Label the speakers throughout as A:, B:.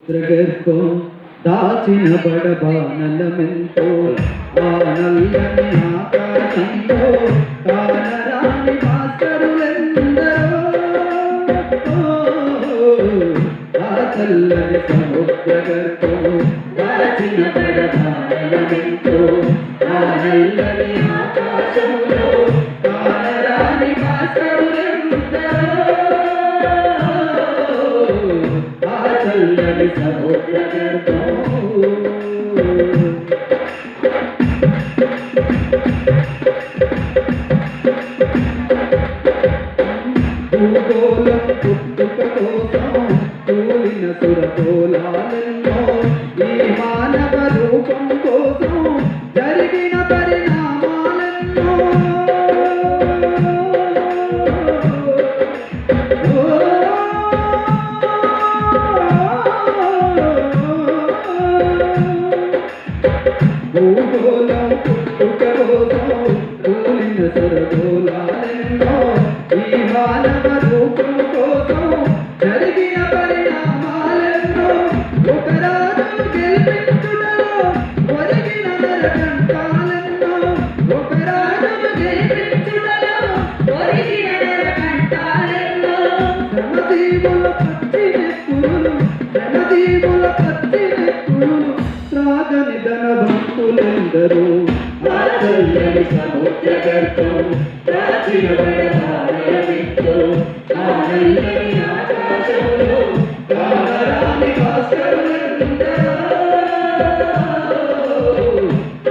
A: సముద్రగర్భం దాచిన బడబానలమెంతో ఆ నల్లని ఆకాశంలో కానరాని భాస్కరులెందరో ఆ చల్లని సముద్రగర్భం దాచిన బడబానలమెంతో ఆ నల్లని ఆకాశంలో కానరాని భాస్కరులెందరో చల్లని సముద్రగర్భం భూగోళం పుట్టుక కోసం కూలిన సురగోళాలెన్నో ఈ మానవ రూపం కోసం జరిగిన పరిణామాలెన్నో భూగోళం పుట్టుక కోసం కూలిన సురగోళాలెన్నో ఈ మానవ రూపం కోసం జరిగిన పరిణామాలెన్నో ఒక రాజును గెలిపించుటలో ఒరిగిన నరకంఠాలెన్నో ఒక రాజును గెలిపించుటలో ఒరిగిన నరకంఠాలెన్నో శ్రమజీవుల పచ్చి నెప్పులు శ్రమజీవుల పచ్చి నెప్పులు రాగని ధనవంతులెందరూ ఆ చల్లని సముద్రగర్భం దాచిన బడబానలమెంతో ఆ నల్లని ఆకాశంలో కానరాని భాస్కరులెందరో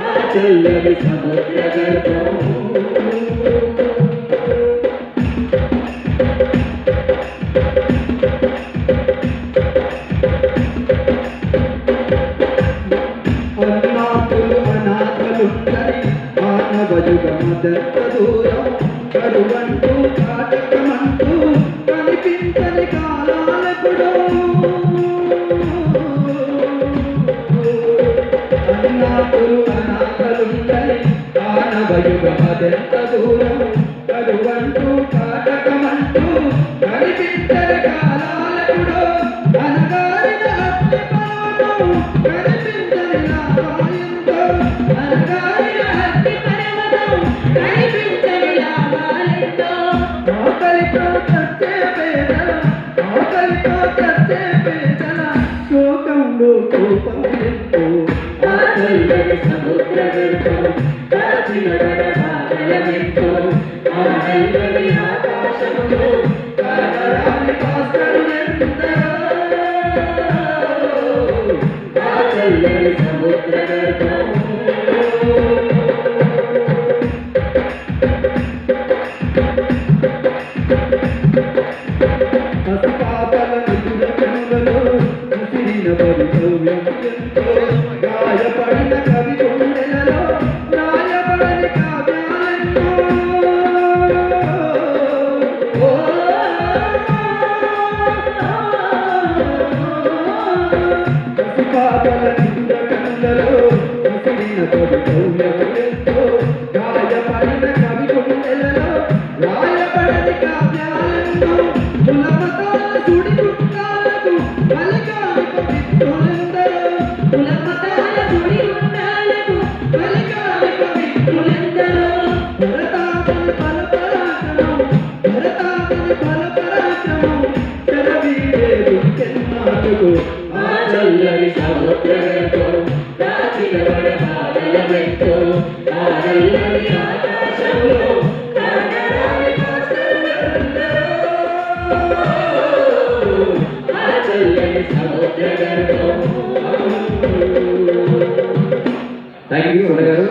A: ఆ చల్లని సముద్రగర్భం అన్నాతులు అనాథలుండని మానవయుగమదంత దూరం కరువంటూ కాటకమంటూ కనిపించని కాలాలెప్పుడో అన్నాతులు అనాథలుండని మానవయుగమదంత దూరం కరువంటూ కాటకమంటూ కనిపించని కాలాలెప్పుడో అనగారిన అగ్ని పర్వతం కనిపించని లాభాయంతో అనగారిన అగ్ని పర్వతం కనిపించని లాభాయంతో ఆకలితో చచ్చే పేదల ఆకలితో చచ్చే పేదల శోకంలో కోపం ఎంతో ఆ చల్లని సముద్రగర్భం దాచిన బడబానలమెంతో ఆ నల్లని ఆకాశంలో కానరాని భాస్కరులెందరో ఆ చల్లని సముద్రగర్భం పసిపాపల నిదుర కనులలో ముసిరిన భవితవ్యం ఎంతో గాయపడిన కవి గుండెలలో రాయబడని కావ్యాలెన్నో పసిపాపల నిదుర కనులలో ముసిరిన భవితవ్యం ఎంతో గాయపడిన కవి గుండెలలో రాయబడని కావ్యాలెన్నో కులమతాల సుడి గుండాలకు బలిగాని పవిత్రులెందరో కులమతాల సుడి గుండాలకు బలిగాని పవిత్రులెందరో భరతావని బలపరాక్రమం భరతావని బలపరాక్రమం శరవీరే దుఃఖెన్నాటుకు ఆ చల్లని సముద్రగర్భం దాచిన బడబానలమెంతో ఆ నల్లని ఆకాశంలో కానరాని భాస్కరులెందరో ఆ చల్లని సముద్రగర్భం. థ్యాంక్ యూ గారు.